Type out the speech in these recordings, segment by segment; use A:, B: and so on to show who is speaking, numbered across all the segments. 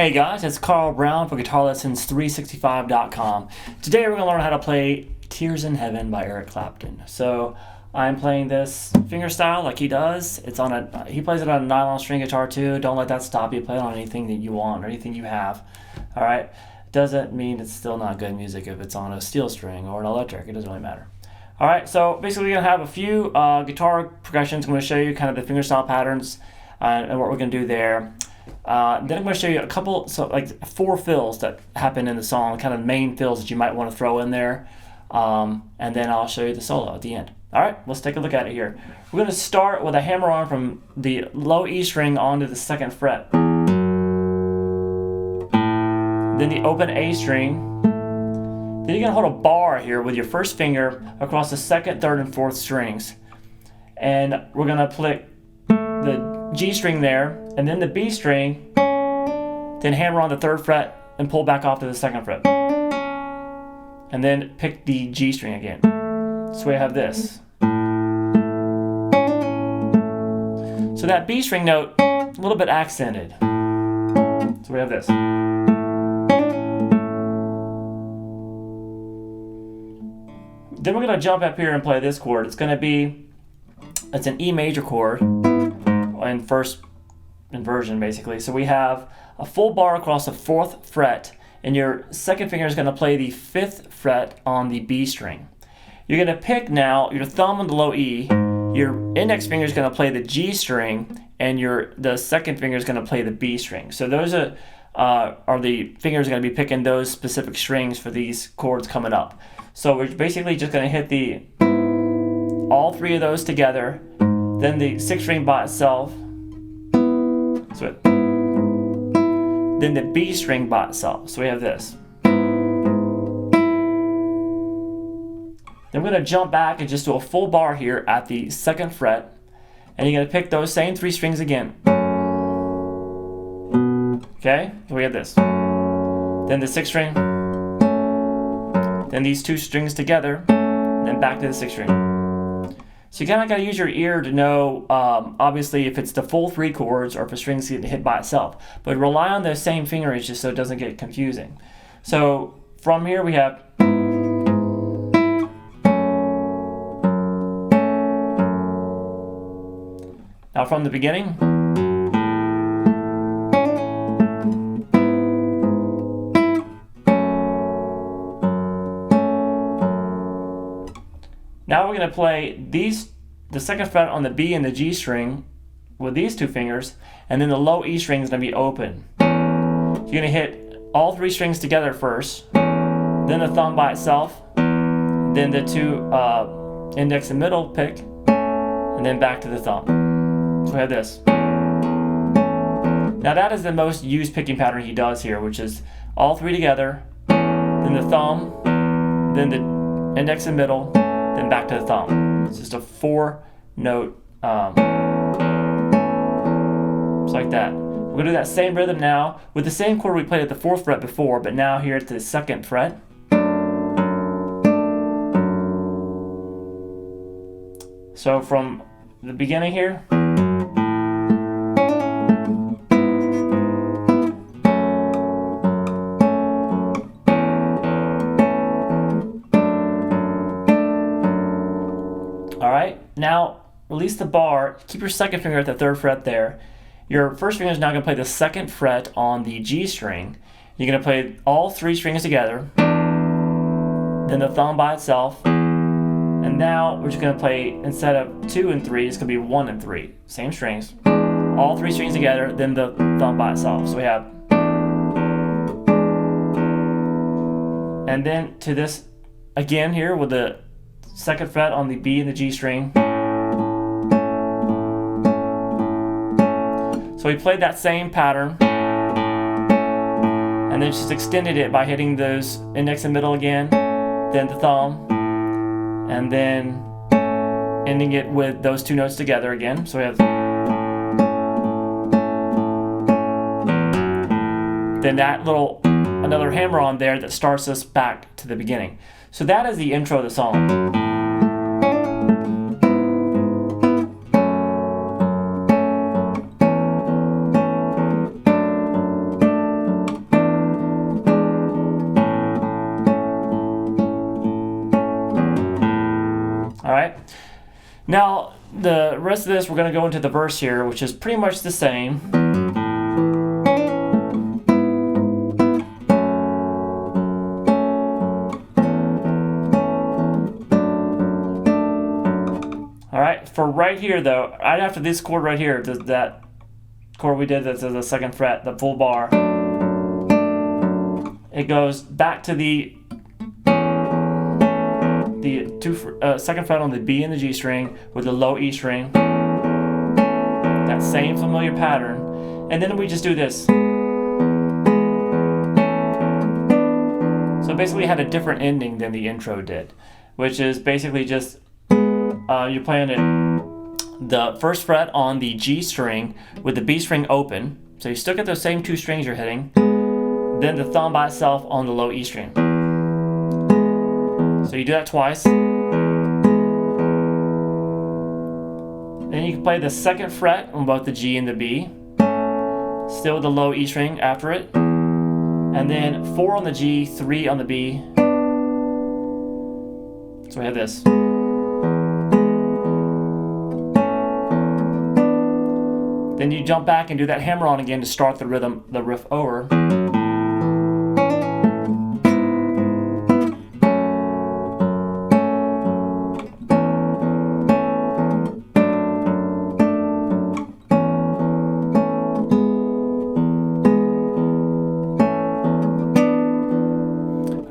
A: Hey guys, it's Carl Brown for GuitarLessons365.com. Today we're going to learn how to play Tears in Heaven by Eric Clapton. So I'm playing this fingerstyle like he does. He plays it on a nylon string guitar too. Don't let that stop you. Play it on anything that you want or anything you have. Alright? Doesn't mean it's still not good music if it's on a steel string or an electric. It doesn't really matter. Alright, so basically we're going to have a few guitar progressions. I'm going to show you kind of the fingerstyle patterns and what we're going to do there. Then I'm going to show you a couple, so like 4 fills that happen in the song, kind of main fills that you might want to throw in there, and then I'll show you the solo at the end. Alright, let's take a look at it here. We're going to start with a hammer on from the low E string onto the 2nd fret. Then the open A string. Then you're going to hold a bar here with your first finger across the 2nd, 3rd, and 4th strings. And we're going to play the G string there, and then the B string, then hammer on the 3rd fret and pull back off to the 2nd fret. And then pick the G string again. So we have this. So that B string note, a little bit accented. So we have this. Then we're going to jump up here and play this chord. It's an E major chord in first inversion basically. So we have a full bar across the 4th fret, and your 2nd finger is going to play the 5th fret on the B string. You're going to pick now your thumb on the low E, your index finger is going to play the G string, and the 2nd finger is going to play the B string. So those are the fingers going to be picking those specific strings for these chords coming up. So we're basically just going to hit all 3 of those together, then the 6th string by itself, then the B string by itself. So we have this. Then we're going to jump back and just do a full bar here at the 2nd fret, and you're going to pick those same 3 strings again. Okay, so we have this. Then the 6th string, then these 2 strings together, and then back to the 6th string. So you kind of got to use your ear to know, obviously, if it's the full 3 chords or if a string's getting hit by itself. But rely on those same fingerings just so it doesn't get confusing. So from here we have. Now from the beginning. Now we're going to play the 2nd fret on the B and the G string with these 2 fingers, and then the low E string is going to be open. You're going to hit all 3 strings together first, then the thumb by itself, then the 2 index and middle pick, and then back to the thumb. So we have this. Now that is the most used picking pattern he does here, which is all 3 together, then the thumb, then the index and middle, then back to the thumb. It's just a 4-note, just like that. We're going to do that same rhythm now with the same chord we played at the 4th fret before, but now here at the 2nd fret. So from the beginning here. Alright, now release the bar, keep your 2nd finger at the 3rd fret there. Your 1st finger is now going to play the 2nd fret on the G string. You're going to play all 3 strings together, then the thumb by itself, and now we're just going to play, instead of 2 and 3, it's going to be 1 and 3. Same strings, all 3 strings together, then the thumb by itself. So we have, and then to this again here with the 2nd fret on the B and the G string. So we played that same pattern and then just extended it by hitting those index and middle again, then the thumb, and then ending it with those 2 notes together again. So we have then that another hammer on there that starts us back to the beginning. So that is the intro of the song. All right. Now, the rest of this, we're going to go into the verse here, which is pretty much the same. All right, for right here though, right after this chord right here, that chord we did that's the second fret, the full bar, it goes back to the second fret on the B and the G string with the low E string, that same familiar pattern, and then we just do this. So basically it had a different ending than the intro did, which is basically just you're playing it the first fret on the G string with the B string open, so you still get those same two strings you're hitting, then the thumb by itself on the low E string. So you do that twice. Then you can play the second fret on both the G and the B, still with the low E string after it, and then 4 on the G, 3 on the B. So we have this. Then you jump back and do that hammer on again to start the rhythm, the riff over.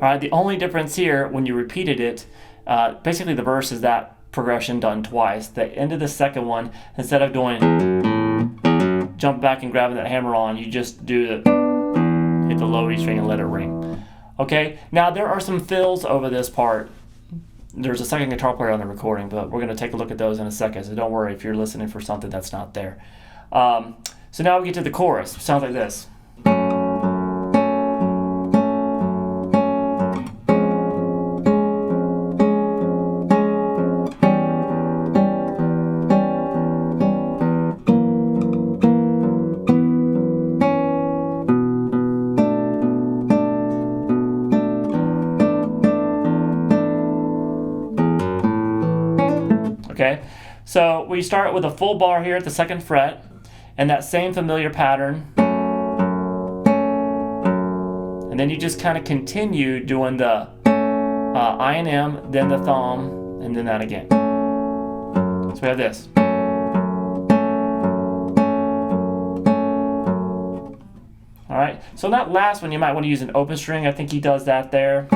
A: Alright, the only difference here when you repeated it, basically the verse is that progression done twice. The end of the second one, instead of doing jump back and grabbing that hammer on, you just do hit the low E string and let it ring. Okay, now there are some fills over this part. There's a second guitar player on the recording, but we're going to take a look at those in a second, so don't worry if you're listening for something that's not there. So now we get to the chorus. It sounds like this. Okay, so we start with a full bar here at the second fret, and that same familiar pattern. And then you just kind of continue doing the I and M, then the thumb, and then that again. So we have this. All right, so that last one you might want to use an open string. I think he does that there.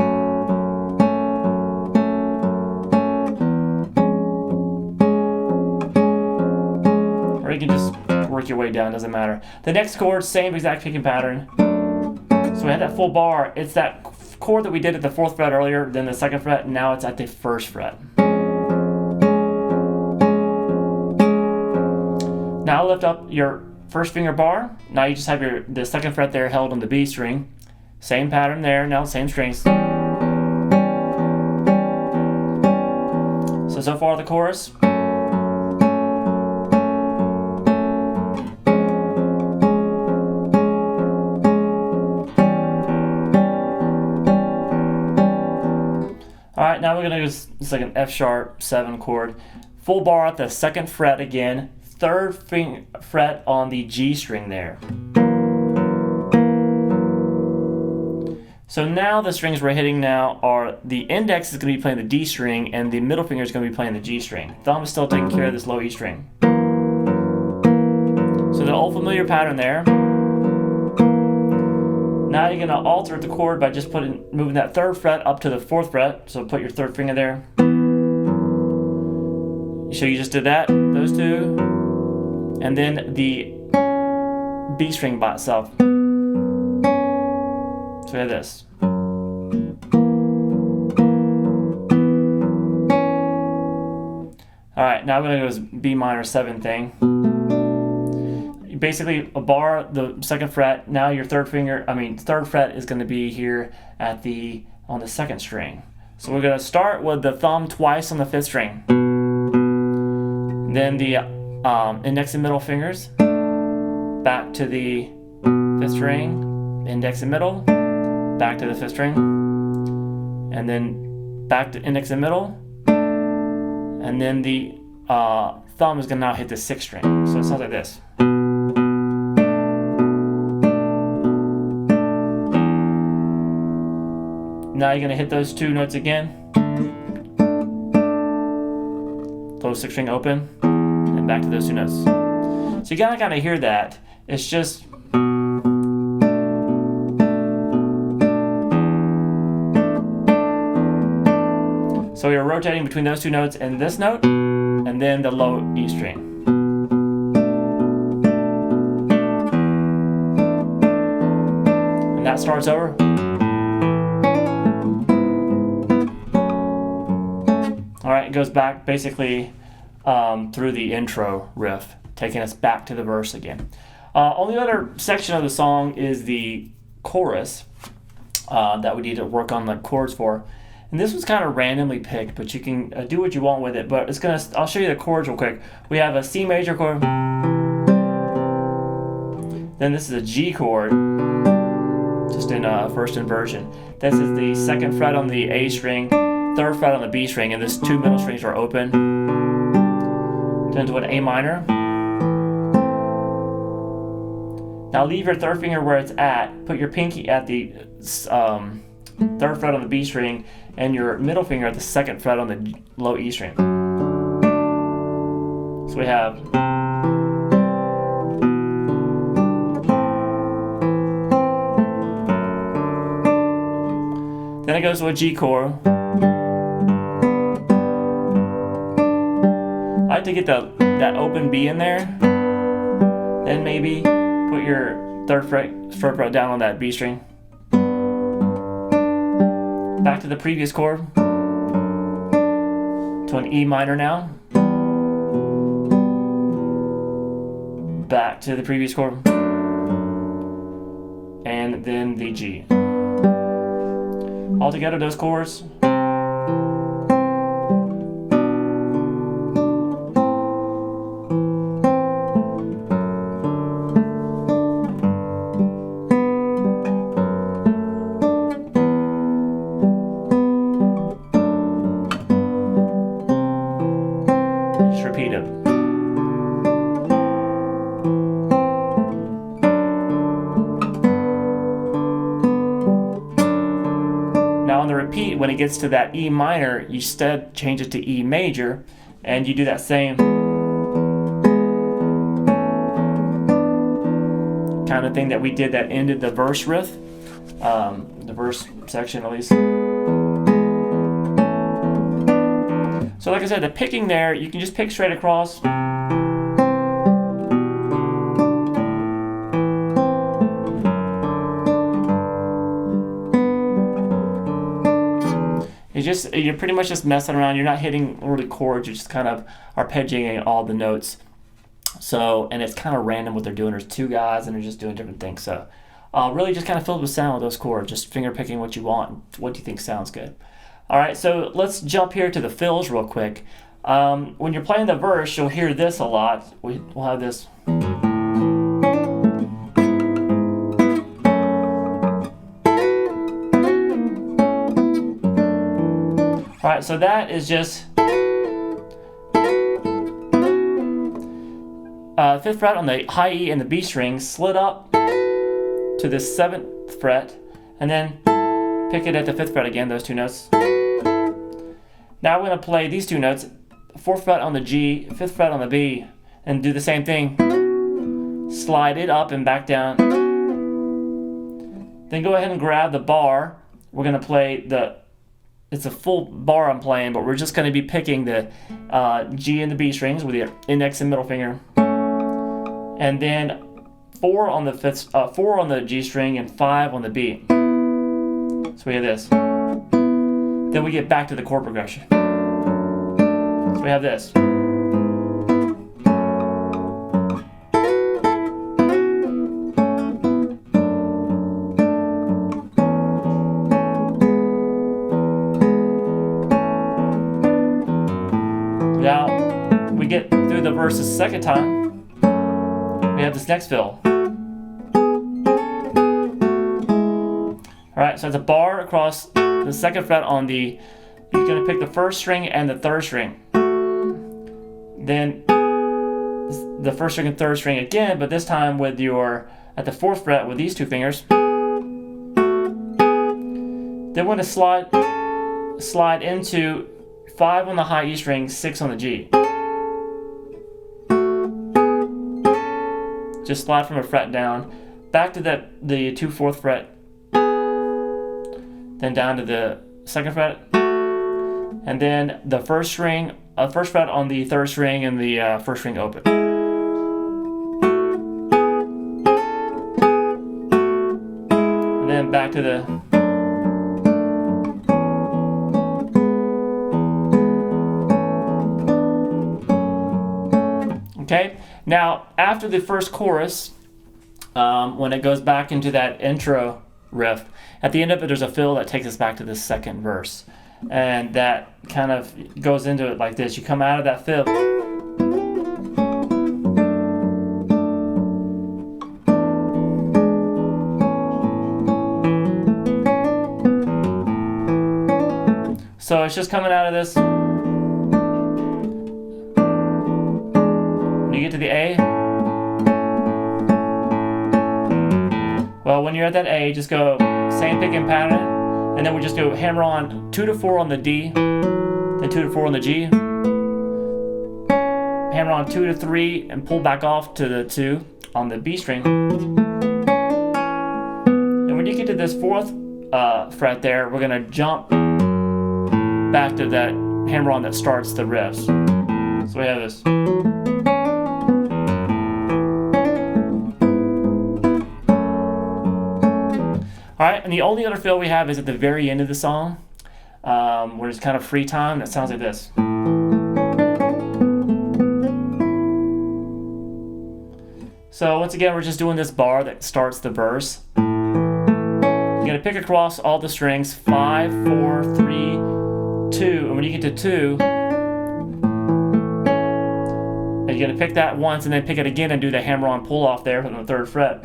A: Or you can just work your way down, doesn't matter. The next chord, same exact picking pattern. So we had that full bar. It's that chord that we did at the 4th fret earlier, then the 2nd fret, and now it's at the 1st fret. Now lift up your first finger bar. Now you just have the 2nd fret there held on the B string. Same pattern there, now same strings. So far the chorus. Alright, now we're going to use, it's like an F sharp 7 chord. Full bar at the 2nd fret again, 3rd fret on the G string there. So now the strings we're hitting now are, the index is going to be playing the D string and the middle finger is going to be playing the G string. Thumb is still taking care of this low E string. So the old familiar pattern there. Now you're going to alter the chord by just moving that 3rd fret up to the 4th fret. So put your 3rd finger there. So you just did that, those two, and then the B string by itself. So we have this. Alright, now I'm going to go this B minor 7 thing. Basically a bar, the 2nd fret, now your 3rd fret is going to be here at on the 2nd string. So we're going to start with the thumb twice on the 5th string. Then the index and middle fingers, back to the 5th string, index and middle, back to the 5th string, and then back to index and middle, and then the thumb is going to now hit the 6th string. So it sounds like this. Now you're going to hit those 2 notes again. Close 6th string open, and back to those 2 notes. So you gotta kind of hear that. It's just so you're rotating between those 2 notes and this note, and then the low E string. And that starts over. Alright, it goes back basically through the intro riff, taking us back to the verse again. Only other section of the song is the chorus that we need to work on the chords for. And this was kind of randomly picked, but you can do what you want with it. But I'll show you the chords real quick. We have a C major chord. Then this is a G chord, just in first inversion. This is the 2nd fret on the A string, 3rd fret on the B string, and these 2 middle strings are open. Then to an A minor. Now leave your 3rd finger where it's at. Put your pinky at the 3rd fret on the B string, and your middle finger at the 2nd fret on the low E string. So we have. Then it goes to a G chord. I like to get that open B in there. Then maybe put your 3rd fret down on that B string. Back to the previous chord. To an E minor now. Back to the previous chord. And then the G. All together, those chords. Just repeat it. Now on the repeat, when it gets to that E minor, you instead change it to E major, and you do that same kind of thing that we did that ended the verse riff, the verse section at least. So like I said, the picking there, you can just pick straight across. You're pretty much just messing around. You're not hitting really chords. You're just kind of arpeggiating all the notes. So, and it's kind of random what they're doing. There's 2 guys and they're just doing different things. So, really just kind of filled with sound with those chords. Just finger picking what you want, what you think sounds good. All right, so let's jump here to the fills real quick. When you're playing the verse, you'll hear this a lot. We'll have this. All right, so that is just 5th fret on the high E and the B string, slid up to the 7th fret, and then pick it at the 5th fret again, those 2 notes. Now we're going to play these 2 notes, 4th fret on the G, 5th fret on the B, and do the same thing. Slide it up and back down. Then go ahead and grab the bar. We're going to play it's a full bar I'm playing, but we're just going to be picking the G and the B strings with the index and middle finger. And then 4 on the G string and 5 on the B. So we have this. Then we get back to the chord progression. So we have this. Now we get through the verse the 2nd time. We have this next fill. Alright, so it's a bar across the 2nd fret on the, you're going to pick the 1st string and the 3rd string. then the first string and third string again, but this time with your at the 4th fret with these 2 fingers. Then we're going to slide into 5 on the high E string, 6 on the G. Just slide from a fret down, back to the 2 4th fret, then down to the 2nd fret, and then the first fret on the 3rd string and the 1st string open. And then back to the okay. Now, after the first chorus, when it goes back into that intro riff, at the end of it, there's a fill that takes us back to the 2nd verse. And that kind of goes into it like this. You come out of that fill. So it's just coming out of this. When you get to the A, well, when you're at that A, just go same picking pattern, and then we just go hammer on 2 to 4 on the D, then 2 to 4 on the G, hammer on 2 to 3, and pull back off to the 2 on the B string. And when you get to this 4th fret there, we're going to jump back to that hammer on that starts the riffs. So we have this. Alright, and the only other fill we have is at the very end of the song, where it's kind of free time. That sounds like this. So once again, we're just doing this bar that starts the verse. You're going to pick across all the strings, 5, 4, 3, 2, and when you get to 2, you're going to pick that once and then pick it again and do the hammer-on pull-off there from the 3rd fret.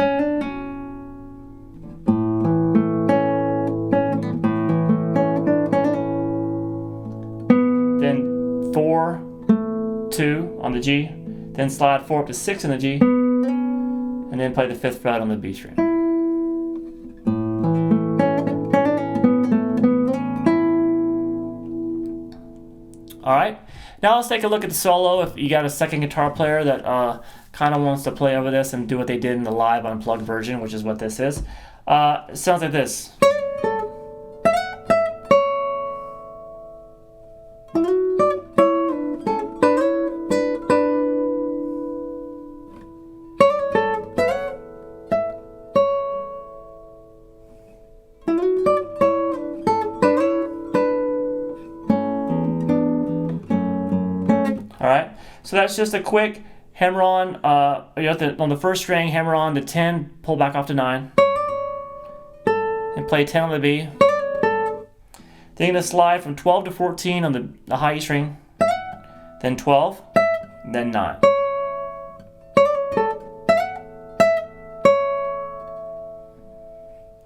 A: Then 4, 2 on the G, then slide 4 up to 6 on the G, and then play the 5th fret on the B string. Alright, now let's take a look at the solo. If you got a second guitar player that kind of wants to play over this and do what they did in the live unplugged version, which is what this is, it sounds like this. Alright, so that's just a quick hammer on, on the first string, hammer on to 10, pull back off to 9, and play 10 on the B. Then you're going to slide from 12 to 14 on the high E string, then 12, then 9.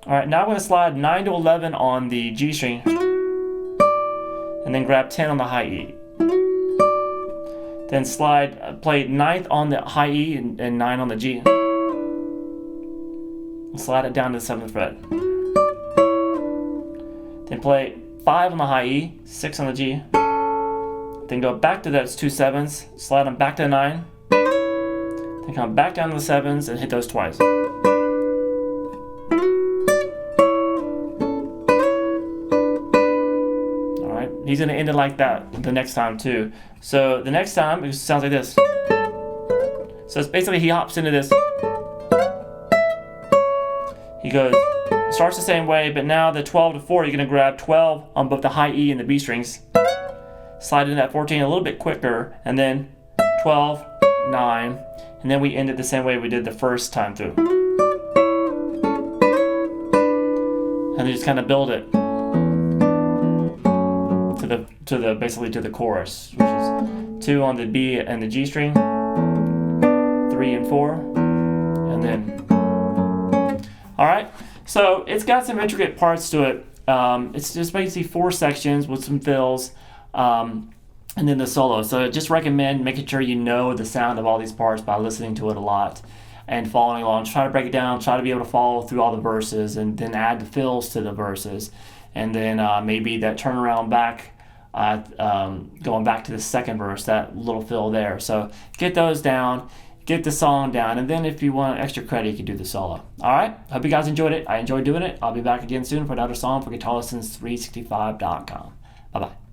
A: Alright, now I'm going to slide 9 to 11 on the G string, and then grab 10 on the high E. Then play 9th on the high E and 9 on the G. And slide it down to the 7th fret. Then play 5 on the high E, 6 on the G. Then go back to those 2 7s, slide them back to the 9. Then come back down to the 7s and hit those twice. He's going to end it like that the next time too. So the next time it sounds like this. So it's basically he hops into this. He goes, starts the same way, but now the 12 to 4, you're going to grab 12 on both the high E and the B strings. Slide into that 14 a little bit quicker, and then 12, 9, and then we end it the same way we did the first time through. And then just kind of build it. Basically to the chorus, which is 2 on the B and the G string, 3 and 4, and then. Alright, so it's got some intricate parts to it. It's just basically 4 sections with some fills. And and then the solo. So I just recommend making sure you know the sound of all these parts by listening to it a lot and following along. Try to break it down, try to be able to follow through all the verses, and then add the fills to the verses. And then maybe that turnaround back, going back to the second verse, that little fill there. So get those down, get the song down, and then if you want extra credit, you can do the solo. All right, hope you guys enjoyed it. I enjoyed doing it. I'll be back again soon for another song for GuitarLessons365.com. Bye-bye.